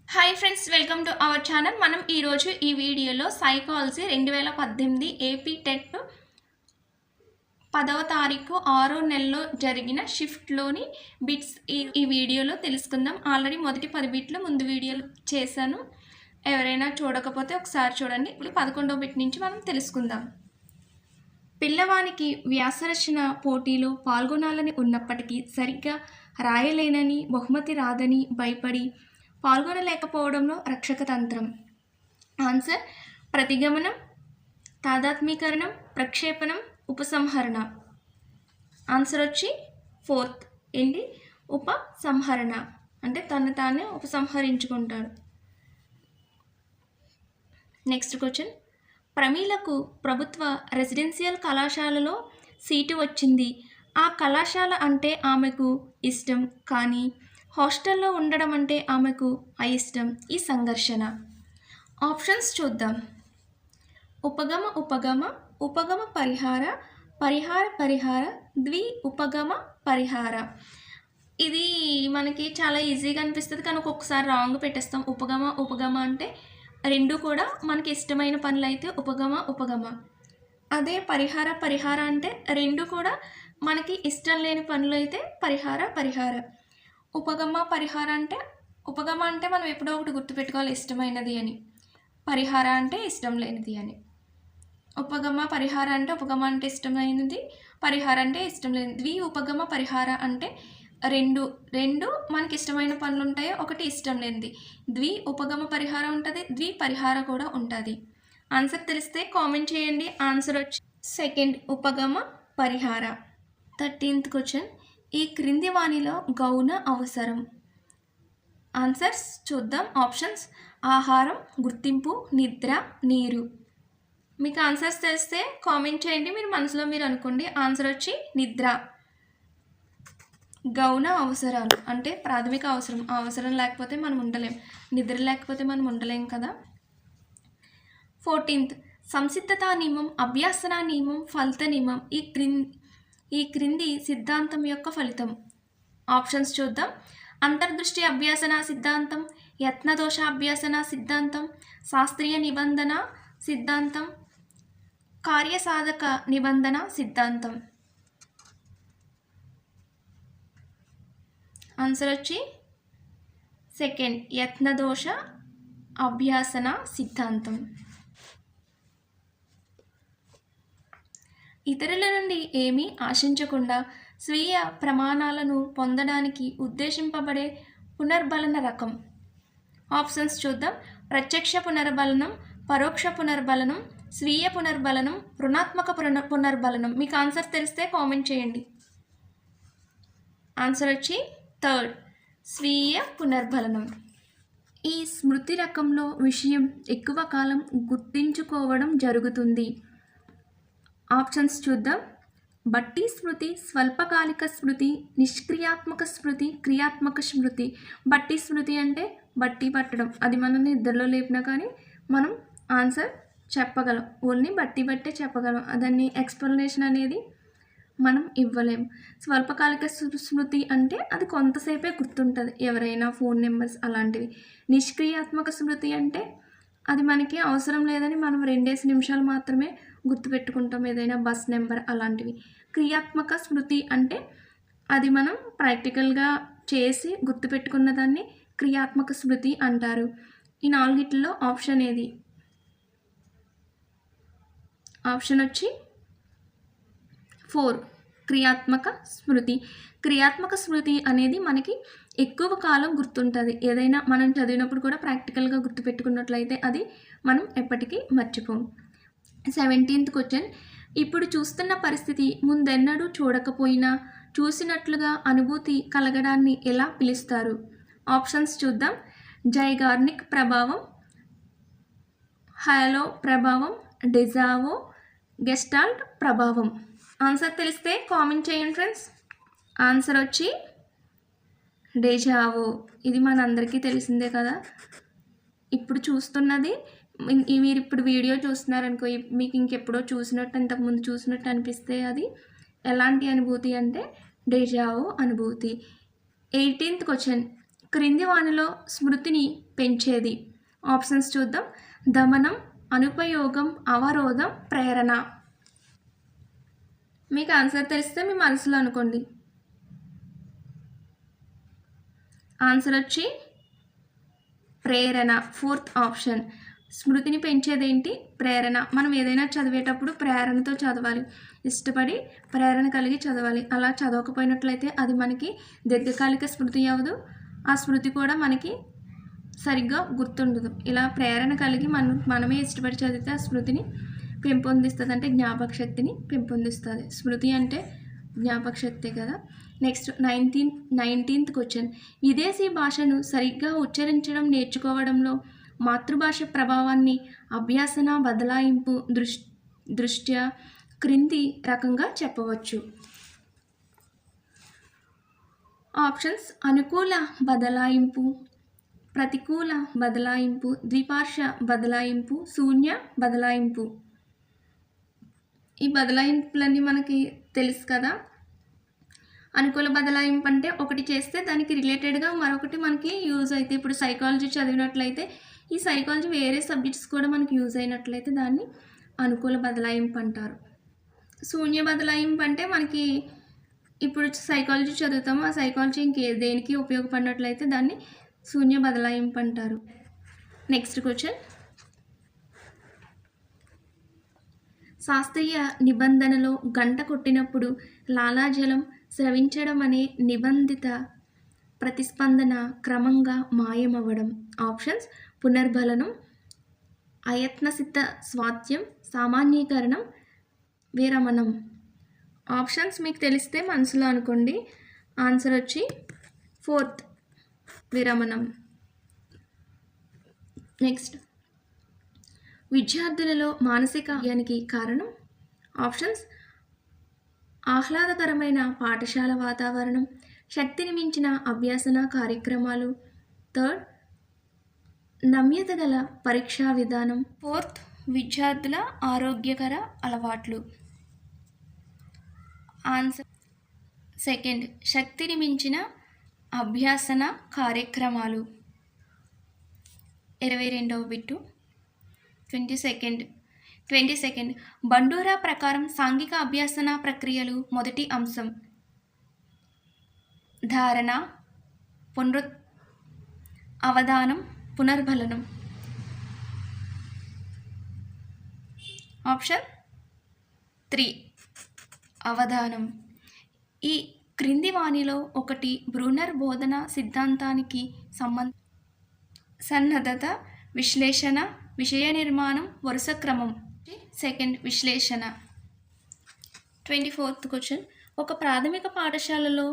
Hi friends, welcome to our channel. మనం ఈరోజు ఈ వీడియోలో సైకాలజీ 2018 ఏపీ టెట్ 10వ తారీఖు 6వ నెలలో జరిగిన షిఫ్ట్లోని బిట్స్ ఈ వీడియోలో తెలుసుకుందాం. ఆల్రెడీ మొదటి 10 బిట్లు ముందు వీడియోలు చేశాను. ఎవరైనా చూడకపోతే ఒకసారి చూడండి. ఇప్పుడు 11వ బిట్ నుంచి మనం తెలుసుకుందాం. పిల్లవానికి వ్యాసరచన పోటీలో పాల్గొనాలని ఉన్నప్పటికీ సరిగ్గా రాయలేనని, బహుమతి రాదని భయపడి పాల్గొనలేకపోవడంలో రక్షక తంత్రం. ఆన్సర్: ప్రతిగమనం, తాదాత్మీకరణం, ప్రక్షేపణం, ఉపసంహరణ. ఆన్సర్ వచ్చి ఫోర్త్ ఏంటి? ఉపసంహరణ అంటే తను తానే ఉపసంహరించుకుంటాడు. Next question. ప్రమీలకు ప్రభుత్వ రెసిడెన్షియల్ కళాశాలలో సీటు వచ్చింది. ఆ కళాశాల అంటే ఆమెకు ఇష్టం, కానీ హాస్టల్లో ఉండడం అంటే ఆమెకు అయిష్టం. ఈ సంఘర్షణ. ఆప్షన్స్ చూద్దాం. ఉపగమ ఉపగమ, ఉపగమ పరిహార, పరిహార పరిహార, ద్వి ఉపగమ పరిహార. ఇది మనకి చాలా ఈజీగా అనిపిస్తుంది, కానీ ఒక్కొక్కసారి రాంగ్ పెట్టేస్తాం. ఉపగమ ఉపగమ అంటే రెండు కూడా మనకి ఇష్టమైన పనులు అయితే ఉపగమ ఉపగమ. అదే పరిహార పరిహార అంటే రెండు కూడా మనకి ఇష్టం లేని పనులు అయితే పరిహార పరిహార. ఉపగమ పరిహార అంటే ఉపగమ అంటే మనం ఎప్పుడో ఒకటి గుర్తుపెట్టుకోవాలి, ఇష్టమైనది అని. పరిహార అంటే ఇష్టం లేనిది అని. ఉపగమ పరిహార అంటే ఉపగమ అంటే ఇష్టమైనది, పరిహార అంటే ఇష్టం లేనిది. ద్వి ఉపగమ పరిహార అంటే రెండు మనకి ఇష్టమైన పనులు ఉంటాయి, ఒకటి ఇష్టం లేనిది. ద్వి ఉపగమ పరిహార ఉంటుంది, ద్వి పరిహార కూడా ఉంటుంది. ఆన్సర్ తెలిస్తే కామెంట్ చేయండి. ఆన్సర్ వచ్చి సెకండ్, ఉపగమ పరిహార. 13th question. ఈ క్రింది వాణిలో గౌణ అవసరం. ఆన్సర్స్ చూద్దాం. ఆప్షన్స్: ఆహారం, గుర్తింపు, నిద్ర, నీరు. మీకు ఆన్సర్స్ తెలిస్తే కామెంట్ చేయండి. మీరు మనసులో మీరు అనుకోండి. ఆన్సర్ వచ్చి నిద్ర. గౌణ అవసరాలు అంటే ప్రాథమిక అవసరం. ఆ అవసరం లేకపోతే మనం ఉండలేం, నిద్ర లేకపోతే మనం ఉండలేం కదా. 14th. సంసిద్ధతా నియమం, అభ్యాసన నియమం, ఫలిత నియమం ఈ క్రింది సిద్ధాంతం యొక్క ఫలితం. ఆప్షన్స్ చూద్దాం. అంతర్దృష్టి అభ్యాసన సిద్ధాంతం, యత్నదోష అభ్యాసన సిద్ధాంతం, శాస్త్రీయ నిబంధన సిద్ధాంతం, కార్యసాధక నిబంధన సిద్ధాంతం. ఆన్సర్ వచ్చి సెకండ్, యత్నదోష అభ్యాసన సిద్ధాంతం. ఇతరుల నుండి ఏమీ ఆశించకుండా స్వీయ ప్రమాణాలను పొందడానికి ఉద్దేశింపబడే పునర్బలన రకం. ఆప్షన్స్ చూద్దాం. ప్రత్యక్ష పునర్బలనం, పరోక్ష పునర్బలనం, స్వీయ పునర్బలనం, రుణాత్మక పునర్బలనం. మీకు ఆన్సర్ తెలిస్తే కామెంట్ చేయండి. ఆన్సర్ వచ్చి థర్డ్, స్వీయ పునర్బలనం. ఈ స్మృతి రకంలో విషయం ఎక్కువ కాలం గుర్తించుకోవడం జరుగుతుంది. ఆప్షన్స్ చూద్దాం. బట్టి స్మృతి, స్వల్పకాలిక స్మృతి, నిష్క్రియాత్మక స్మృతి, క్రియాత్మక స్మృతి. బట్టి స్మృతి అంటే బట్టి పట్టడం, అది మనం నిద్రలో లేపినా కానీ మనం ఆన్సర్ చెప్పగలం. ఓన్లీ బట్టే చెప్పగలం, దాన్ని ఎక్స్ప్లెనేషన్ అనేది మనం ఇవ్వలేం. స్వల్పకాలిక స్మృతి అంటే అది కొంతసేపే గుర్తుంటుంది, ఎవరైనా ఫోన్ నెంబర్స్ అలాంటివి. నిష్క్రియాత్మక స్మృతి అంటే అది మనకి అవసరం లేదని మనం 2 నిమిషాలు మాత్రమే గుర్తుపెట్టుకుంటాం, ఏదైనా బస్ నెంబర్ అలాంటివి. క్రియాత్మక స్మృతి అంటే అది మనం ప్రాక్టికల్గా చేసి గుర్తుపెట్టుకున్న దాన్ని క్రియాత్మక స్మృతి అంటారు. ఈ 4 ఆప్షన్ ఏది? ఆప్షన్ వచ్చి 4, క్రియాత్మక స్మృతి. క్రియాత్మక స్మృతి అనేది మనకి ఎక్కువ కాలం గుర్తుంటుంది. ఏదైనా మనం చదివినప్పుడు కూడా ప్రాక్టికల్గా గుర్తుపెట్టుకున్నట్లయితే అది మనం ఎప్పటికీ మర్చిపోం. 17th question. ఇప్పుడు చూస్తున్న పరిస్థితి ముందెన్నడూ చూడకపోయినా చూసినట్లుగా అనుభూతి కలగడాన్ని ఎలా పిలుస్తారు? ఆప్షన్స్ చూద్దాం. జైగార్నిక్ ప్రభావం, హాలో ప్రభావం, డెజావో, గెస్టాల్ట్ ప్రభావం. ఆన్సర్ తెలిస్తే కామెంట్ చేయండి ఫ్రెండ్స్. ఆన్సర్ వచ్చి డెజావో. ఇది మనందరికీ తెలిసిందే కదా. ఇప్పుడు చూస్తున్నది మీరు ఇప్పుడు వీడియో చూస్తున్నారనుకో, మీకు ఇంకెప్పుడో చూసినట్టు, ఇంతకుముందు చూసినట్టు అనిపిస్తే అది ఎలాంటి అనుభూతి అంటే డెజావో అనుభూతి. 18th question. క్రింది వానిలో స్మృతిని పెంచేది? ఆప్షన్స్ చూద్దాం. దమనం, అనుపయోగం, అవరోధం, ప్రేరణ. మీకు ఆన్సర్ తెలిస్తే మీ మనసులో అనుకోండి. ఆన్సర్ వచ్చి ప్రేరణ, ఫోర్త్ ఆప్షన్. స్మృతిని పెంచేదేంటి? ప్రేరణ. మనం ఏదైనా చదివేటప్పుడు ప్రేరణతో చదవాలి, ఇష్టపడి ప్రేరణ కలిగి చదవాలి. అలా చదవకపోయినట్లయితే అది మనకి దీర్ఘకాలిక స్మృతి అవ్వదు, ఆ స్మృతి కూడా మనకి సరిగ్గా గుర్తుండదు. ఇలా ప్రేరణ కలిగి మనమే ఇష్టపడి చదివితే ఆ స్మృతిని పెంపొందిస్తుంది, అంటే జ్ఞాపక శక్తిని పెంపొందిస్తుంది. స్మృతి అంటే జ్ఞాపక శక్తి కదా. Next 19th question. విదేశీ భాషను సరిగ్గా ఉచ్చరించడం నేర్చుకోవడంలో మాతృభాష ప్రభావాన్ని అభ్యాసన బదలాయింపు దృష్ట్యా క్రింది రకంగా చెప్పవచ్చు. ఆప్షన్స్: అనుకూల బదలాయింపు, ప్రతికూల బదలాయింపు, ద్విపార్శ్వ బదలాయింపు, శూన్య బదలాయింపు. ఈ బదలాయింపులన్నీ మనకి తెలుసు కదా. అనుకూల బదలాయింపు అంటే ఒకటి చేస్తే దానికి రిలేటెడ్గా మరొకటి మనకి యూజ్ అయితే, ఇప్పుడు సైకాలజీ చదివినట్లయితే ఈ సైకాలజీ వేరే సబ్జెక్ట్స్ కూడా మనకి యూజ్ అయినట్లయితే దాన్ని అనుకూల బదలాయింపు అంటారు. శూన్య బదలాయింపు అంటే మనకి ఇప్పుడు సైకాలజీ చదువుతాము, ఆ సైకాలజీ దేనికి ఉపయోగపడినట్లయితే దాన్ని శూన్య బదలాయింపు అంటారు. Next question. శాస్త్రీయ నిబంధనలో గంట కొట్టినప్పుడు లాలాజలం స్రవించడం అనే నిబంధిత ప్రతిస్పందన క్రమంగా మాయమవ్వడం. ఆప్షన్స్: పునర్బలనం, అయత్నసిద్ధ స్వాత్యం, సామాన్యీకరణం, విరమణం. ఆప్షన్స్ మీకు తెలిస్తే మనసులో అనుకోండి. ఆన్సర్ వచ్చి ఫోర్త్, విరమణం. నెక్స్ట్, విద్యార్థులలో మానసిక వ్యానికి కారణం. ఆప్షన్స్: ఆహ్లాదకరమైన పాఠశాల వాతావరణం, శక్తిని మించిన అభ్యాసన కార్యక్రమాలు, థర్డ్ నమ్యత గల పరీక్షా విధానం, ఫోర్త్ విద్యార్థుల ఆరోగ్యకర అలవాట్లు. ఆన్సర్ సెకండ్, శక్తిని మించిన అభ్యాసన కార్యక్రమాలు. 22వ బిట్టు. 22nd బండూరా ప్రకారం సాంఘిక అభ్యాసన ప్రక్రియలు మొదటి అంశం ధారణ, అవధానం, పునర్బలనం. ఆప్షన్ 3 అవధానం. ఈ క్రింది వానిలో ఒకటి బ్రూనర్ బోధన సిద్ధాంతానికి సన్నద్ధత, విశ్లేషణ, విషయ నిర్మాణం, వరుస క్రమం. సెకండ్, విశ్లేషణ. 24th question. ఒక ప్రాథమిక పాఠశాలలో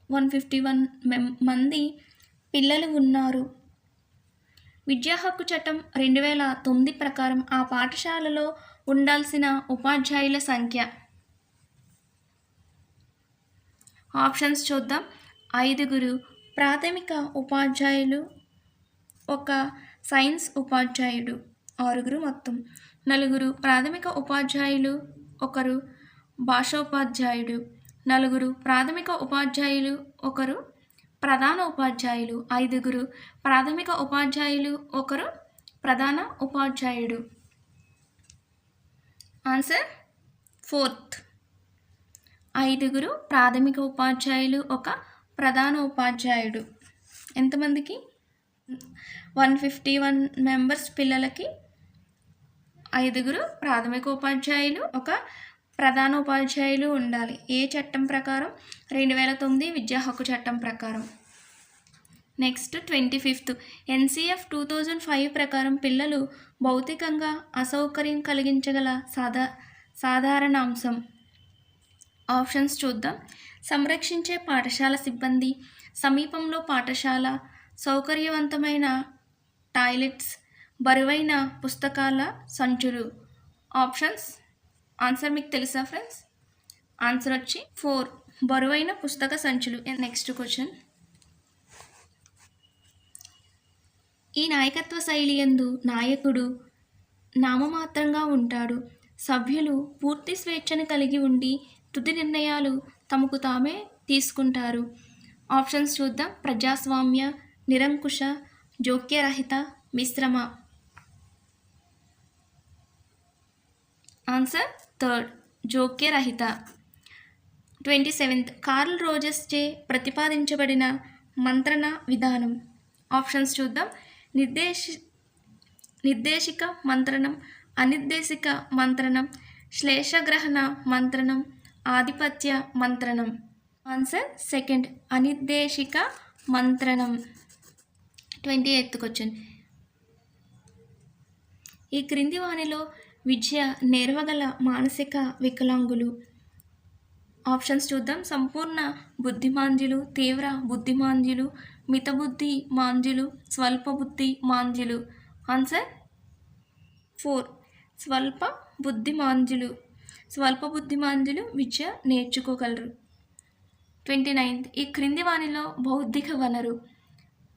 151 మంది పిల్లలు ఉన్నారు. విద్యా హక్కు చట్టం 2009 ప్రకారం ఆ పాఠశాలలో ఉండాల్సిన ఉపాధ్యాయుల సంఖ్య. ఆప్షన్స్ చూద్దాం. 5 ప్రాథమిక ఉపాధ్యాయులు, 1 సైన్స్ ఉపాధ్యాయుడు, 6 మొత్తం. 4 ప్రాథమిక ఉపాధ్యాయులు, 1 భాషోపాధ్యాయుడు, 4 ప్రాథమిక ఉపాధ్యాయులు, 1 ప్రధాన ఉపాధ్యాయులు, 5 ప్రాథమిక ఉపాధ్యాయులు, 1 ప్రధాన ఉపాధ్యాయుడు. ఆన్సర్ ఫోర్త్, 5 ప్రాథమిక ఉపాధ్యాయులు, 1 ప్రధాన ఉపాధ్యాయుడు. ఎంతమందికి? 151 మెంబర్స్ పిల్లలకి 5 ప్రాథమిక ఉపాధ్యాయులు, 1 ప్రధాన ఉపాధ్యాయులు ఉండాలి. ఏ చట్టం ప్రకారం? 2009 విద్యా హక్కు చట్టం ప్రకారం. నెక్స్ట్ 25th NCF 2005 ప్రకారం పిల్లలు భౌతికంగా అసౌకర్యం కలిగించగల సాధారణ అంశం. ఆప్షన్స్ చూద్దాం. సంరక్షించే పాఠశాల సిబ్బంది, సమీపంలో పాఠశాల, సౌకర్యవంతమైన టాయిలెట్స్, బరువైన పుస్తకాల సంచులు. ఆప్షన్స్. ఆన్సర్ మీకు తెలుసా ఫ్రెండ్స్? ఆన్సర్ వచ్చి 4 బరువైన పుస్తక సంచులు. Next question. ఈ నాయకత్వ శైలి యందు నాయకుడు నామమాత్రంగా ఉంటాడు. సభ్యులు పూర్తి స్వేచ్ఛను కలిగి ఉండి తుది నిర్ణయాలు తమకు తామే తీసుకుంటారు. ఆప్షన్స్ చూద్దాం. ప్రజాస్వామ్య, నిరంకుశ, జోక్యరహిత, మిశ్రమ. ఆన్సర్ థర్డ్, జోక్యరహిత. 27th కార్ల్ రోజర్స్చే ప్రతిపాదించబడిన మంత్రణ విధానం. ఆప్షన్స్ చూద్దాం. నిర్దేశిక మంత్రణం, అనిర్దేశిక మంత్రణం, శ్లేషగ్రహణ మంత్రణం, ఆధిపత్య మంత్రణం. ఆన్సర్ సెకండ్, అనిర్దేశిక మంత్రణం. 28th question. ఈ క్రింది వానిలో విద్య నేర్వగల మానసిక వికలాంగులు. ఆప్షన్స్ చూద్దాం. సంపూర్ణ బుద్ధిమాంద్యులు, తీవ్ర బుద్ధిమాంద్యులు, మితబుద్ధి మాంద్యులు, స్వల్ప బుద్ధి మాంద్యులు. ఆన్సర్ 4, స్వల్ప బుద్ధిమాంద్యులు. స్వల్ప బుద్ధిమాంద్యులు విద్య నేర్చుకోగలరు. 29th ఈ క్రింది వానిలో బౌద్ధిక వనరు.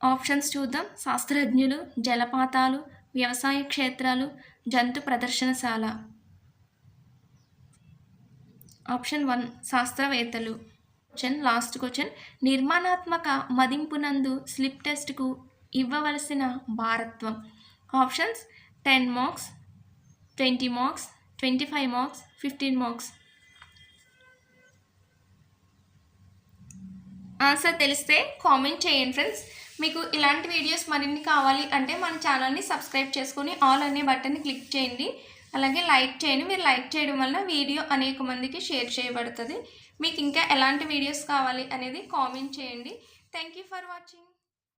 ఆప్షన్స్ చూద్దాం. శాస్త్రజ్ఞులు, జలపాతాలు, వ్యవసాయ క్షేత్రాలు, జంతు ప్రదర్శనశాల. ఆప్షన్ 1, శాస్త్రవేత్తలు. Last question. నిర్మాణాత్మక మదింపునందు స్లిప్ టెస్ట్కు ఇవ్వవలసిన భారత్వం. ఆప్షన్స్ 10 marks, 20 marks, 25 marks, 15 marks. Answer తెలిస్తే కామెంట్ చేయండి ఫ్రెండ్స్. మీకు ఇలాంటి వీడియోస్ మరిన్ని కావాలి అంటే మన ఛానల్ని సబ్స్క్రైబ్ చేసుకొని ఆల్ అనే బటన్ని క్లిక్ చేయండి. అలాగే లైక్ చేయండి. మీరు లైక్ చేయడం వల్ల వీడియో అనేక మందికి షేర్ చేయబడుతుంది. మీకు ఇంకా ఎలాంటి వీడియోస్ కావాలి అనేది కామెంట్ చేయండి. Thank you for watching.